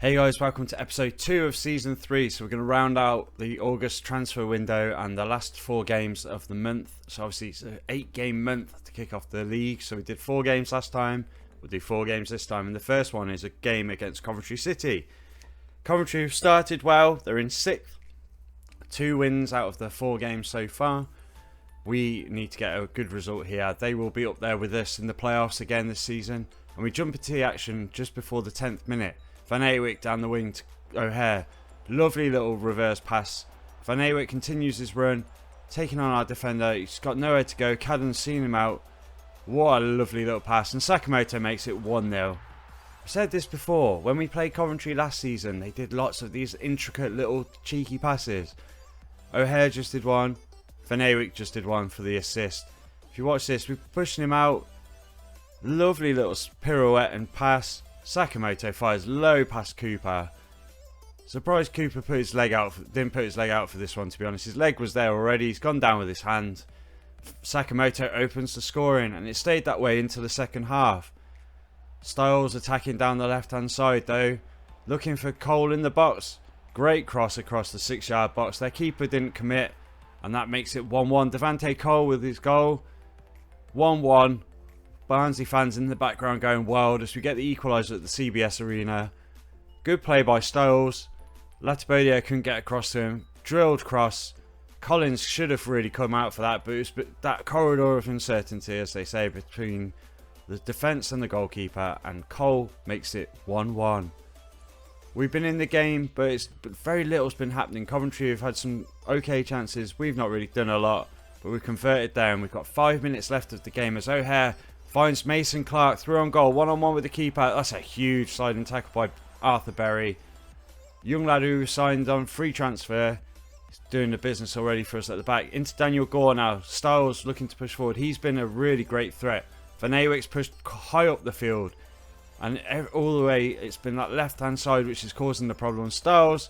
Hey guys, welcome to episode 2 of season 3. So we're going to round out the August transfer window and the last 4 games of the month. So obviously it's an 8-game month to kick off the league. So we did 4 games last time, we'll do 4 games this time. And the first one is a game against Coventry City. Coventry have started well, they're in 6th. 2 wins out of the 4 games so far. We need to get a good result here. They will be up there with us in the playoffs again this season. And we jump into the action just before the 10th minute. Van Aywick down the wing to O'Hare. Lovely little reverse pass. Van Aywick continues his run, taking on our defender. He's got nowhere to go. Cadden's seen him out. What a lovely little pass. And Sakamoto makes it 1-0. I've said this before. When we played Coventry last season, they did lots of these intricate little cheeky passes. O'Hare just did one. Van Aywick just did one for the assist. If you watch this, we're pushing him out. Lovely little pirouette and pass. Sakamoto fires low past Cooper. Surprised Cooper didn't put his leg out for this one, to be honest. His leg was there already. He's gone down with his hand. Sakamoto opens the scoring, and it stayed that way into the second half. Styles attacking down the left-hand side, though. Looking for Cole in the box. Great cross across the 6-yard box. Their keeper didn't commit, and that makes it 1-1. Devante Cole with his goal. 1-1. Barnsley fans in the background going wild as we get the equaliser at the CBS Arena. Good play by Styles. Latibodia couldn't get across to him. Drilled cross. Collins should have really come out for that, but it was that corridor of uncertainty, as they say, between the defence and the goalkeeper, and Cole makes it 1-1. We've been in the game, but very little's been happening. Coventry have had some okay chances. We've not really done a lot, but we've converted there, and we've got 5 minutes left of the game as O'Hare finds Mason Clark through on goal, one-on-one with the keeper. That's a huge sliding tackle by Arthur Berry. Young lad who signed on free transfer. He's doing the business already for us at the back. Into Daniel Gore now. Styles looking to push forward. He's been a really great threat. Van Aywick's pushed high up the field. And all the way, it's been that left-hand side which is causing the problem. Styles,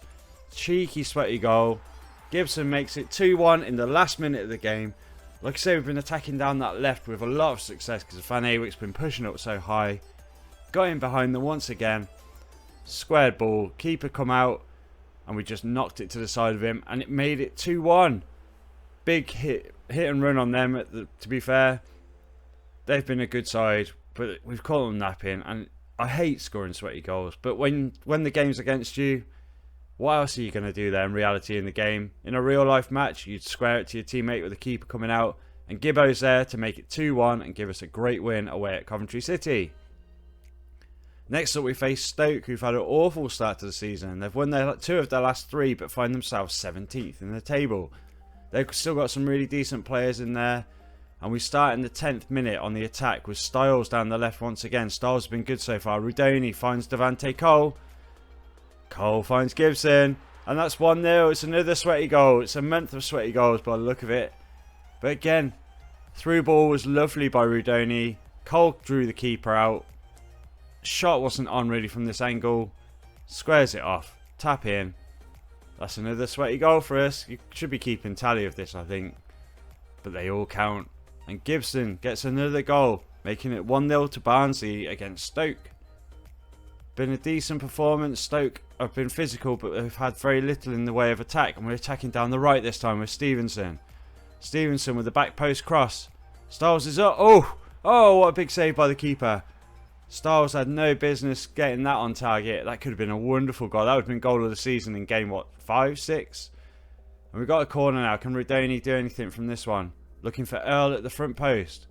cheeky, sweaty goal. Gibson makes it 2-1 in the last minute of the game. Like I say, we've been attacking down that left with a lot of success because Van Aywick's been pushing up so high. Got in behind them once again. Squared ball. Keeper come out. And we just knocked it to the side of him. And it made it 2-1. Big hit and run on them, to be fair. They've been a good side. But we've caught them napping. And I hate scoring sweaty goals. But when the game's against you, what else are you going to do there in reality in the game? In a real life match, you'd square it to your teammate with the keeper coming out. And Gibbo's there to make it 2-1 and give us a great win away at Coventry City. Next up we face Stoke, who've had an awful start to the season. They've won 2 of their last 3 but find themselves 17th in the table. They've still got some really decent players in there. And we start in the 10th minute on the attack with Styles down the left once again. Styles has been good so far. Rudoni finds Devante Cole. Cole finds Gibson, and that's 1-0. It's another sweaty goal. It's a month of sweaty goals by the look of it. But again, through ball was lovely by Rudoni. Cole drew the keeper out. Shot wasn't on really from this angle. Squares it off. Tap in. That's another sweaty goal for us. You should be keeping tally of this, I think. But they all count. And Gibson gets another goal, making it 1-0 to Barnsley against Stoke. Been a decent performance. Stoke have been physical, but they've had very little in the way of attack, and we're attacking down the right this time with Stevenson. Stevenson with the back post cross. Styles is up. Oh, what a big save by the keeper. Styles had no business getting that on target. That could have been a wonderful goal. That would have been goal of the season in game 5, 6. And we've got a corner now. Can Rudoni do anything from this one? Looking for Earl at the front post.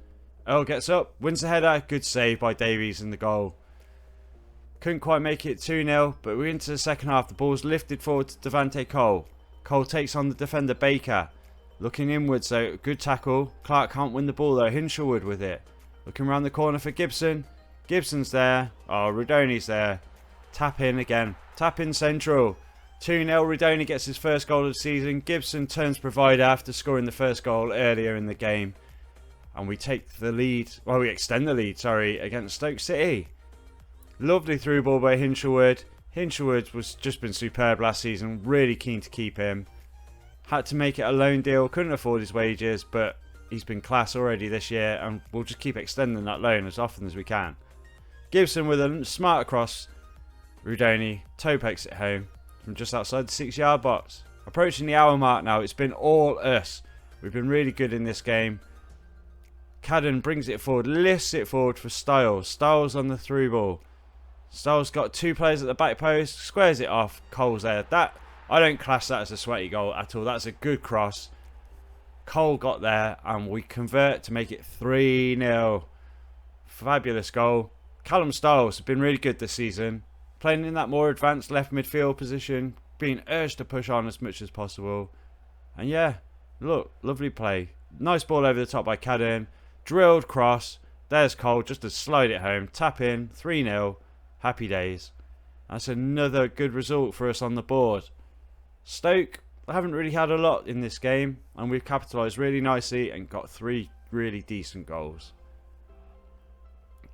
Earl gets up, wins the header. Good save by Davies in the goal. Couldn't quite make it 2-0, but we're into the second half. The ball's lifted forward to Devante Cole. Cole takes on the defender Baker. Looking inwards, so good tackle. Clark can't win the ball though. Hinshelwood with it. Looking around the corner for Gibson. Gibson's there. Oh, Rudoni's there. Tap in again. Tap in central. 2-0. Rudoni gets his first goal of the season. Gibson turns provider after scoring the first goal earlier in the game. And we take the lead. Well, we extend the lead, against Stoke City. Lovely through ball by Hinshelwood. Hinshelwood was just been superb last season. Really keen to keep him. Had to make it a loan deal. Couldn't afford his wages, but he's been class already this year, and we'll just keep extending that loan as often as we can. Gibson with a smart cross. Rudoni toe pokes it home from just outside the 6-yard box. Approaching the hour mark now. It's been all us. We've been really good in this game. Cadden brings it forward, lifts it forward for Styles. Styles on the through ball. Styles got 2 players at the back post, squares it off. Cole's there. I don't class that as a sweaty goal at all. That's a good cross. Cole got there and we convert to make it 3-0. Fabulous goal. Callum Styles has been really good this season. Playing in that more advanced left midfield position. Being urged to push on as much as possible. And yeah, look, lovely play. Nice ball over the top by Cadden. Drilled cross. There's Cole just to slide it home. Tap in. 3-0. Happy days. That's another good result for us on the board. Stoke haven't really had a lot in this game. And we've capitalised really nicely and got 3 really decent goals.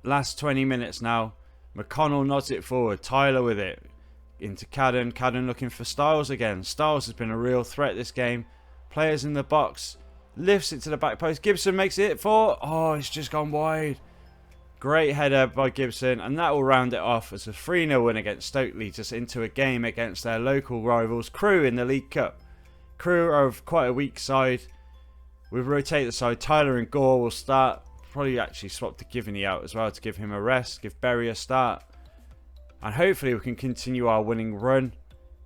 Last 20 minutes now. McConnell nods it forward. Tyler with it. Into Cadden. Cadden looking for Styles again. Styles has been a real threat this game. Players in the box. Lifts it to the back post. Gibson makes it for... Oh, it's just gone wide. Great header by Gibson. And that will round it off as a 3-0 win against Stoke leads us into a game against their local rivals, Crewe, in the League Cup. Crewe are quite a weak side. We'll rotate the side. Tyler and Gore will start. Probably actually swap to Givney out as well to give him a rest. Give Berry a start. And hopefully we can continue our winning run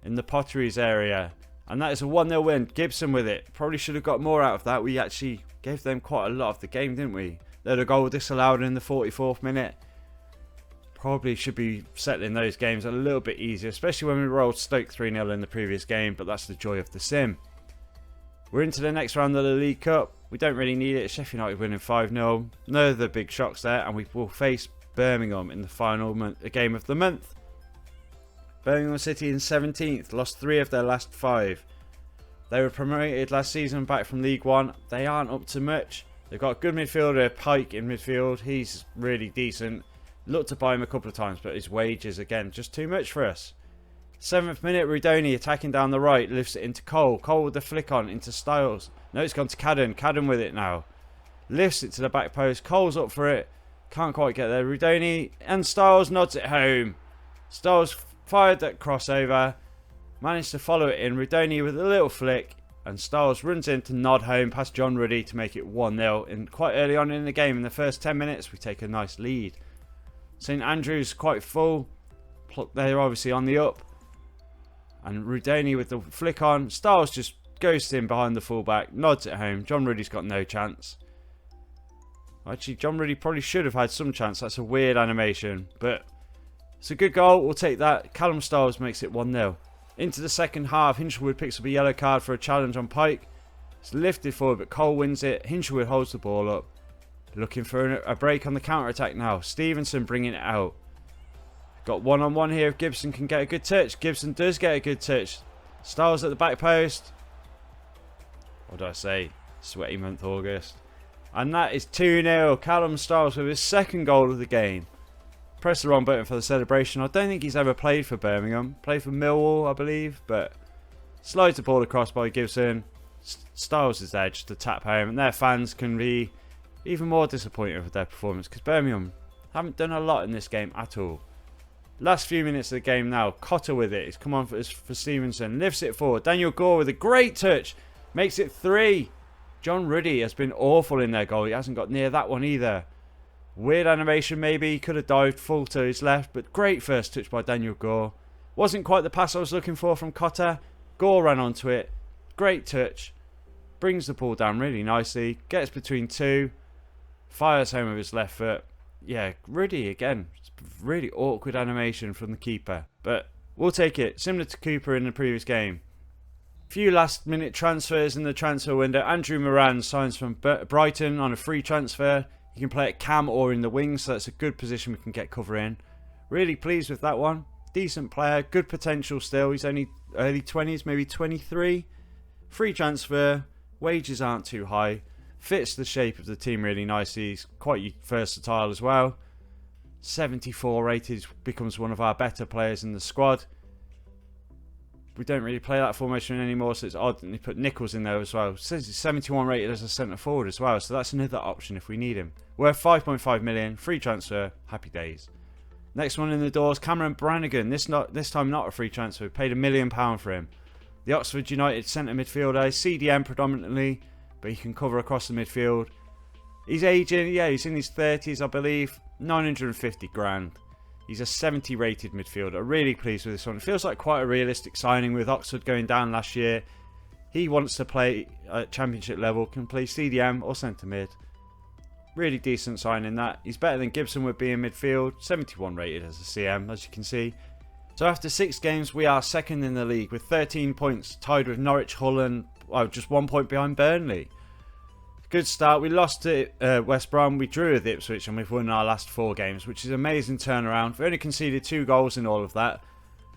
in the Potteries area. And that is a 1-0 win. Gibson with it. Probably should have got more out of that. We actually gave them quite a lot of the game, didn't we? They had a goal disallowed in the 44th minute. Probably should be settling those games a little bit easier. Especially when we rolled Stoke 3-0 in the previous game. But that's the joy of the sim. We're into the next round of the League Cup. We don't really need it. Sheffield United winning 5-0. No other big shocks there. And we will face Birmingham in the final game of the month. Birmingham City in 17th, lost 3 of their last 5. They were promoted last season back from League 1. They aren't up to much. They've got a good midfielder, Pike, in midfield. He's really decent. Looked to buy him a couple of times, but his wages, again, just too much for us. 7th minute, Rudoni attacking down the right, lifts it into Cole. Cole with the flick on into Styles. No, it's gone to Cadden. Cadden with it now. Lifts it to the back post. Cole's up for it. Can't quite get there. Rudoni and Styles nods it home. Styles fired that crossover. Managed to follow it in. Rudoni with a little flick. And Styles runs in to nod home past John Ruddy to make it 1-0. And quite early on in the game, in the first 10 minutes, we take a nice lead. St Andrews quite full. They're obviously on the up. And Rudoni with the flick on. Styles just goes in behind the fullback. Nods it home. John Ruddy's got no chance. Actually, John Ruddy probably should have had some chance. That's a weird animation. But it's a good goal. We'll take that. Callum Styles makes it 1-0. Into the second half, Hinchelwood picks up a yellow card for a challenge on Pike. It's lifted forward, but Cole wins it. Hinchelwood holds the ball up. Looking for a break on the counter-attack now. Stevenson bringing it out. Got one-on-one here if Gibson can get a good touch. Gibson does get a good touch. Styles at the back post. What do I say? Sweaty month, August. And that is 2-0. Callum Styles with his second goal of the game. Press the wrong button for the celebration. I don't think he's ever played for Birmingham. Played for Millwall, I believe. But slides the ball across by Gibson. Styles is there just to tap home. And their fans can be even more disappointed with their performance. Because Birmingham haven't done a lot in this game at all. Last few minutes of the game now. Cotter with it. It's come on for Stevenson. Lifts it forward. Daniel Gore with a great touch. Makes it 3. John Ruddy has been awful in their goal. He hasn't got near that one either. Weird animation maybe. He could have dived full to his left. But great first touch by Daniel Gore. Wasn't quite the pass I was looking for from Cotter. Gore ran onto it. Great touch. Brings the ball down really nicely. Gets between 2. Fires home with his left foot. Yeah, Ruddy again. Really awkward animation from the keeper. But we'll take it. Similar to Cooper in the previous game. Few last minute transfers in the transfer window. Andrew Moran signs from Brighton on a free transfer. He can play at cam or in the wings, so that's a good position we can get cover in. Really pleased with that one. Decent player, good potential still. He's only early 20s, maybe 23. Free transfer, wages aren't too high. Fits the shape of the team really nicely. He's quite versatile as well. 74 rated, becomes one of our better players in the squad. We don't really play that formation anymore, so it's odd. And they put Nichols in there as well. It says he's 71 rated as a centre forward as well, so that's another option if we need him. Worth 5.5 million, free transfer, happy days. Next one in the doors, Cameron Brannigan. This time not a free transfer. We paid £1 million for him. The Oxford United centre midfielder, CDM predominantly, but he can cover across the midfield. He's aging, yeah, he's in his 30s, I believe. 950 grand. He's a 70 rated midfielder. Really pleased with this one. It feels like quite a realistic signing with Oxford going down last year. He wants to play at championship level, can play CDM or centre mid. Really decent signing that. He's better than Gibson would be in midfield. 71 rated as a CM, as you can see. So after 6 games, we are second in the league with 13 points, tied with Norwich, Hull and just 1 point behind Burnley. Good start. We lost to West Brom, we drew with Ipswich and we've won our last 4 games, which is an amazing turnaround. We only conceded 2 goals in all of that.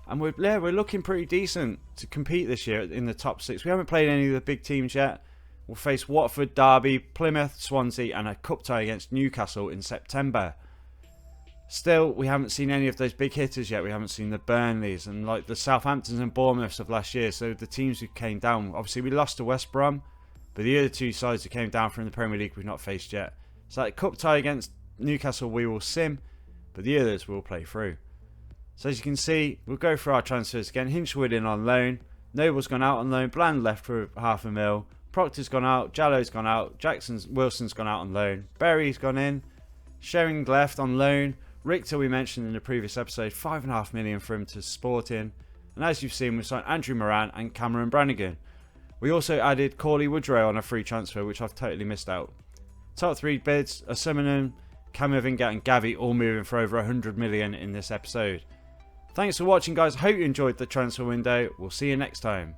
And we're looking pretty decent to compete this year in the top 6. We haven't played any of the big teams yet. We'll face Watford, Derby, Plymouth, Swansea and a cup tie against Newcastle in September. Still, we haven't seen any of those big hitters yet. We haven't seen the Burnleys and like the Southamptons and Bournemouths of last year. So the teams who came down, obviously we lost to West Brom, but the other 2 sides who came down from the Premier League we've not faced yet. So that cup tie against Newcastle we will sim, but the others will play through. So as you can see, we'll go through our transfers again. Hinchwood in on loan, Noble's gone out on loan, Bland left for £500,000, Proctor's gone out, Jallo's gone out, Wilson's gone out on loan, Berry's gone in, Shering left on loan, Richter we mentioned in the previous episode, £5.5 million for him to Sporting, and as you've seen we've signed Andrew Moran and Cameron Brannigan. We also added Corley Woodrow on a free transfer, which I've totally missed out. Top 3 bids are Summonen, Camavinga and Gavi all moving for over 100 million in this episode. Thanks for watching guys, I hope you enjoyed the transfer window, we'll see you next time.